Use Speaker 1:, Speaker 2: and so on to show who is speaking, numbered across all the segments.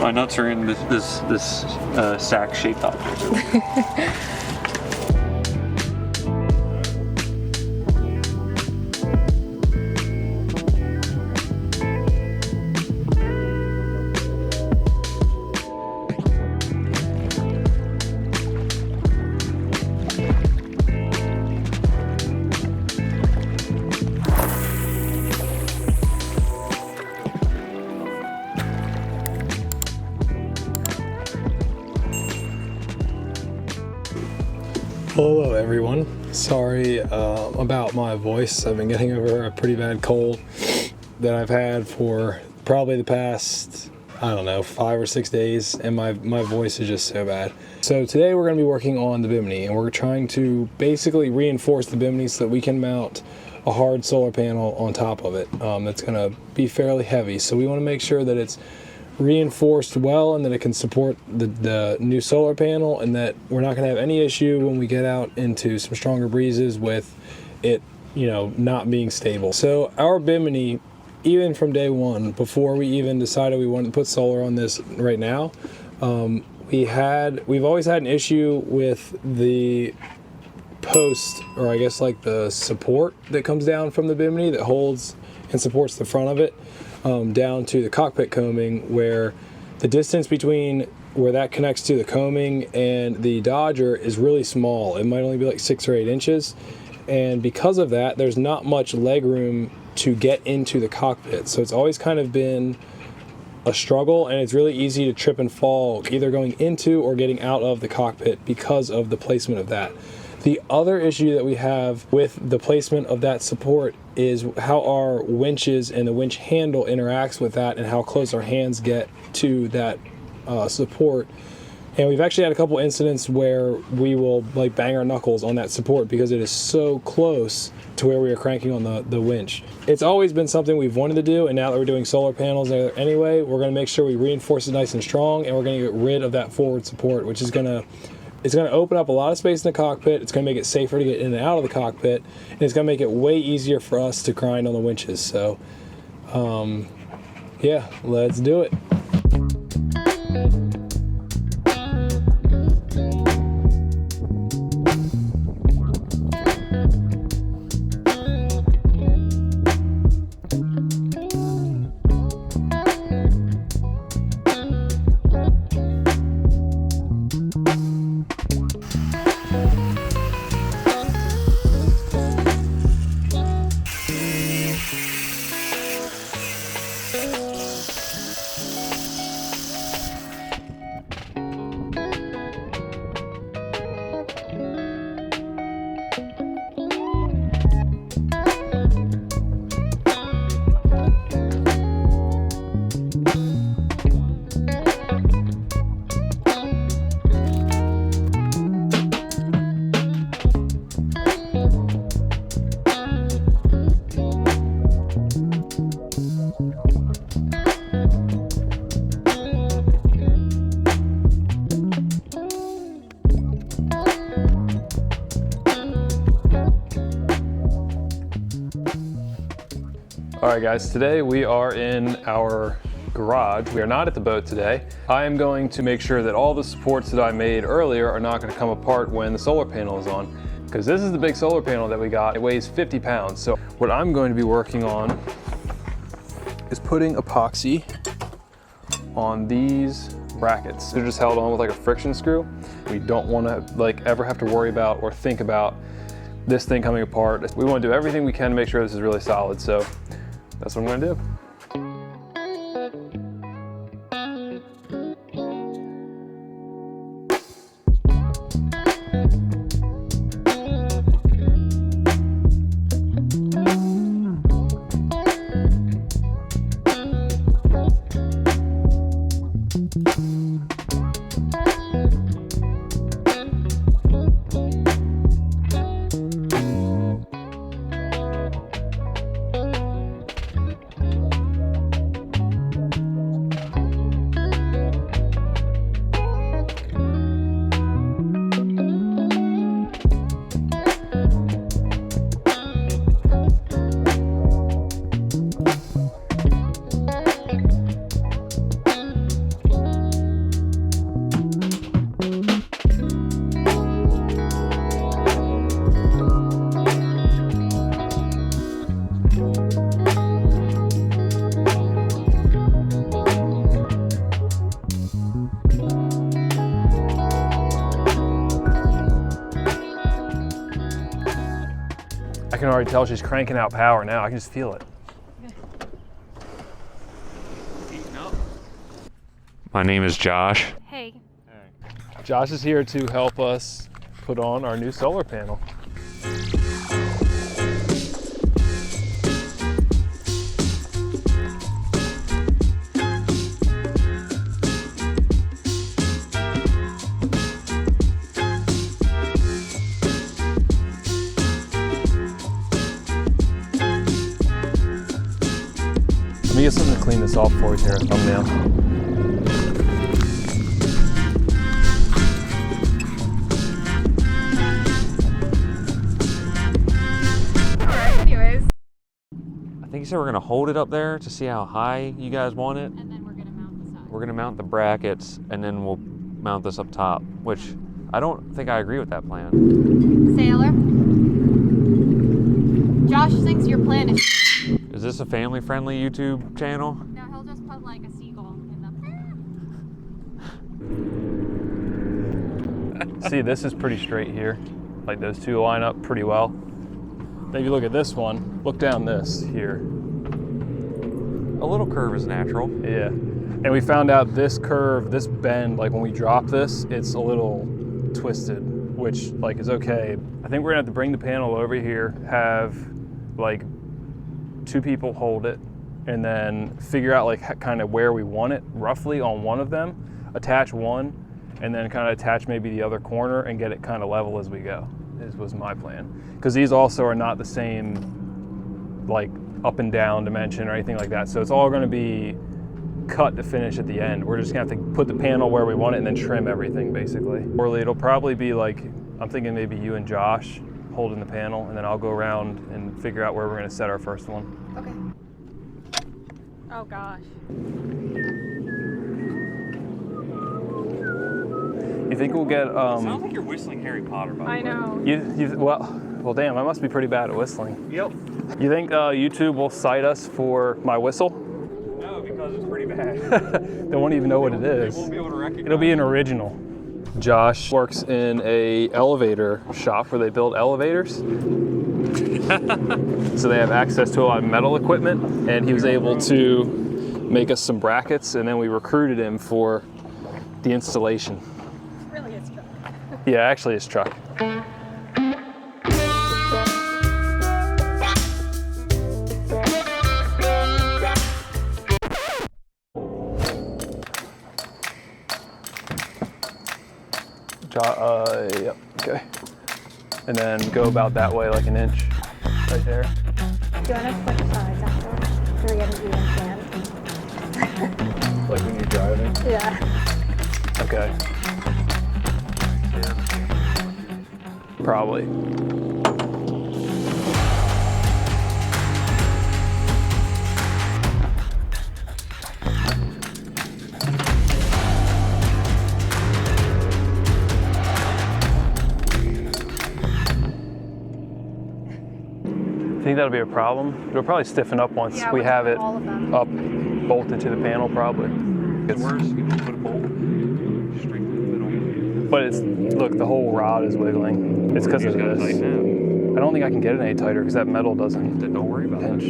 Speaker 1: My nuts are in this sack-shaped object.
Speaker 2: Hello everyone. Sorry about my voice. I've been getting over a pretty bad cold that I've had for probably the past, I don't know, 5 or 6 days, and my voice is just so bad. So today we're going to be working on the bimini, and we're trying to basically reinforce the bimini so that we can mount a hard solar panel on top of it that's going to be fairly heavy. So we want to make sure that it's reinforced well and that it can support the new solar panel, and that we're not going to have any issue when we get out into some stronger breezes with it, you know, not being stable. So our bimini, even from day one, before we even decided we wanted to put solar on this right now, we've always had an issue with the post, or I guess like the support that comes down from the bimini that holds and supports the front of it, down to the cockpit coaming, where the distance between where that connects to the coaming and the Dodger is really small. It might only be like 6 or 8 inches, and because of that, there's not much leg room to get into the cockpit. So it's always kind of been a struggle, and it's really easy to trip and fall either going into or getting out of the cockpit because of the placement of that. The other issue that we have with the placement of that support is how our winches and the winch handle interacts with that, and how close our hands get to that support. And we've actually had a couple incidents where we will like bang our knuckles on that support because it is so close to where we are cranking on the winch. It's always been something we've wanted to do, and now that we're doing solar panels there anyway, we're going to make sure we reinforce it nice and strong, and we're going to get rid of that forward support, which is it's going to open up a lot of space in the cockpit. It's going to make it safer to get in and out of the cockpit, and it's going to make it way easier for us to grind on the winches. So, yeah, let's do it.
Speaker 3: All right guys, today we are in our garage. We are not at the boat today. I am going to make sure that all the supports that I made earlier are not going to come apart when the solar panel is on, because this is the big solar panel that we got. It weighs 50 pounds. So what I'm going to be working on is putting epoxy on these brackets. They're just held on with like a friction screw. We don't want to like ever have to worry about or think about this thing coming apart. We want to do everything we can to make sure this is really solid. So that's what I'm going to do. already tell she's cranking out power now. I can just feel it.
Speaker 1: My name is Josh.
Speaker 4: Hey.
Speaker 3: Josh is here to help us put on our new solar panel. Let me get something to clean this off for you here, a thumbnail.
Speaker 5: I think you said we're gonna hold it up there to see how high you guys want it.
Speaker 4: And then we're gonna mount the side.
Speaker 5: We're gonna mount the brackets and then we'll mount this up top, which I don't think I agree with that plan.
Speaker 4: Sailor. Josh thinks your plan is.
Speaker 5: Is this a family-friendly YouTube channel?
Speaker 4: No, he'll just put like a seagull in the.
Speaker 3: See, this is pretty straight here. Like those two line up pretty well. Then if you look at this one, look down this here.
Speaker 5: A little curve is natural.
Speaker 3: Yeah. And we found out this curve, this bend, like when we drop this, it's a little twisted, which like is okay. I think we're gonna have to bring the panel over here, have like 2 people hold it, and then figure out like kind of where we want it roughly on one of them, attach one, and then kind of attach maybe the other corner and get it kind of level as we go, was my plan. Because these also are not the same like up and down dimension or anything like that. So it's all gonna be cut to finish at the end. We're just gonna have to put the panel where we want it and then trim everything basically. Or it'll probably be like, I'm thinking maybe you and Josh holding the panel, and then I'll go around and figure out where we're gonna set our first one.
Speaker 4: Okay. Oh gosh.
Speaker 3: You think we'll get
Speaker 1: Sounds like you're whistling Harry Potter, by the way.
Speaker 4: I know.
Speaker 3: well damn, I must be pretty bad at whistling.
Speaker 1: Yep.
Speaker 3: You think YouTube will cite us for my whistle?
Speaker 1: No, because it's pretty bad.
Speaker 3: They won't even know what it is.
Speaker 1: They won't be able to recognize.
Speaker 3: It'll be an original. Josh works in a elevator shop where they build elevators. So they have access to a lot of metal equipment, and he was able to make us some brackets, and then we recruited him for the installation.
Speaker 4: Really, it's truck.
Speaker 3: Yeah, actually it's truck. Yep, okay. And then go about that way like an inch, right there.
Speaker 6: Do you want to switch sides after? So we get an even plan?
Speaker 3: Like when you're driving?
Speaker 6: Yeah.
Speaker 3: Okay. Probably. Think that'll be a problem? It'll probably stiffen up once
Speaker 4: Yeah,
Speaker 3: we
Speaker 4: with
Speaker 3: have it
Speaker 4: all of them.
Speaker 3: up, bolted to the panel probably.
Speaker 1: Where's you can put a bolt straight through the middle.
Speaker 3: But it's, look, the whole rod is wiggling. It's because
Speaker 1: You
Speaker 3: of
Speaker 1: just gotta
Speaker 3: this.
Speaker 1: tighten
Speaker 3: I don't think I can get it any tighter because that metal doesn't
Speaker 1: it. Don't worry about it.
Speaker 3: pinch.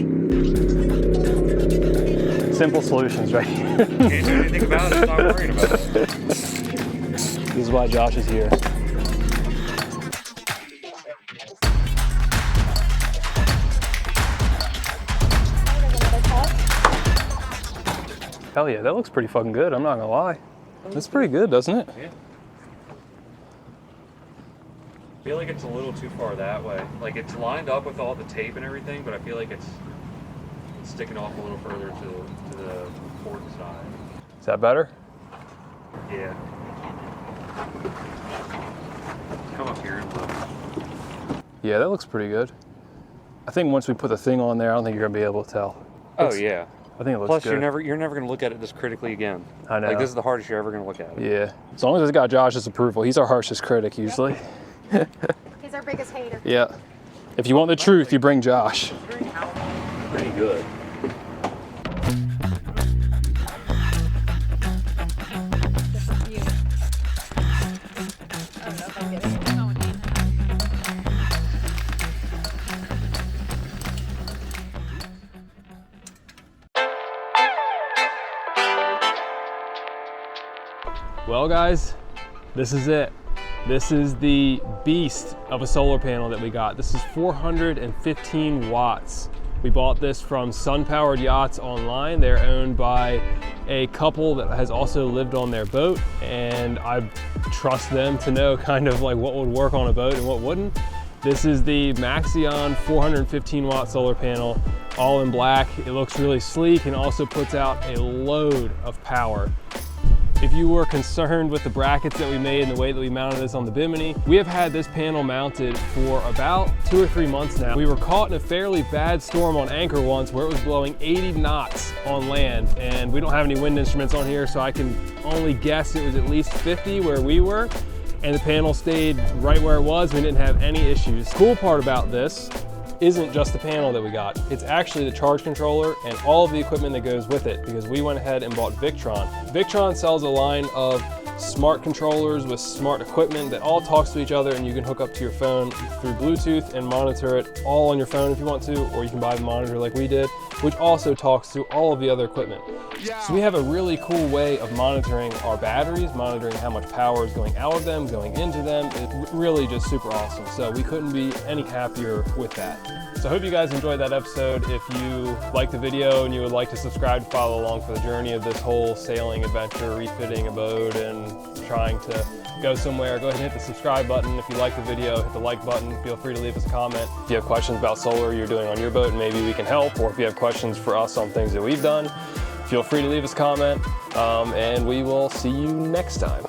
Speaker 3: Simple solutions right here.
Speaker 1: Can't do anything about it. Stop worrying about it.
Speaker 3: This is why Josh is here. Hell yeah, that looks pretty fucking good, I'm not gonna lie. That's pretty good, doesn't it?
Speaker 1: Yeah. I feel like it's a little too far that way. Like it's lined up with all the tape and everything, but I feel like it's sticking off a little further to the port side.
Speaker 3: Is that better?
Speaker 1: Yeah. Come up here and look.
Speaker 3: Yeah, that looks pretty good. I think once we put the thing on there, I don't think you're gonna be able to tell.
Speaker 1: Oh
Speaker 3: Looks-
Speaker 1: yeah.
Speaker 3: I think it looks
Speaker 1: Plus,
Speaker 3: good.
Speaker 1: you're never gonna look at it this critically again.
Speaker 3: I know.
Speaker 1: Like this is the hardest you're ever gonna look at it.
Speaker 3: Yeah, as long as it's got Josh's approval. He's our harshest critic usually.
Speaker 6: He's our biggest hater.
Speaker 3: Yeah. If you want the truth, you bring Josh.
Speaker 1: Pretty good.
Speaker 4: This is you. I don't know if I get it. It's going in.
Speaker 3: Well guys, this is it. This is the beast of a solar panel that we got. This is 415 watts. We bought this from Sun Powered Yachts online. They're owned by a couple that has also lived on their boat, and I trust them to know kind of like what would work on a boat and what wouldn't. This is the Maxeon 415 watt solar panel, all in black. It looks really sleek and also puts out a load of power. If you were concerned with the brackets that we made and the way that we mounted this on the bimini, we have had this panel mounted for about 2 or 3 months now. We were caught in a fairly bad storm on anchor once where it was blowing 80 knots on land, and we don't have any wind instruments on here, so I can only guess it was at least 50 where we were, and the panel stayed right where it was. We didn't have any issues. The cool part about this isn't just the panel that we got. It's actually the charge controller and all of the equipment that goes with it, because we went ahead and bought Victron. Victron sells a line of smart controllers with smart equipment that all talks to each other, and you can hook up to your phone through Bluetooth and monitor it all on your phone if you want to, or you can buy the monitor like we did, which also talks to all of the other equipment. So we have a really cool way of monitoring our batteries, monitoring how much power is going out of them, going into them. It's really just super awesome. So we couldn't be any happier with that. So I hope you guys enjoyed that episode. If you liked the video and you would like to subscribe to follow along for the journey of this whole sailing adventure, refitting a boat and trying to go somewhere, go ahead and hit the subscribe button. If you like the video, hit the like button. Feel free to leave us a comment. If you have questions about solar you're doing on your boat, maybe we can help, or if you have questions for us on things that we've done, feel free to leave us a comment, and we will see you next time.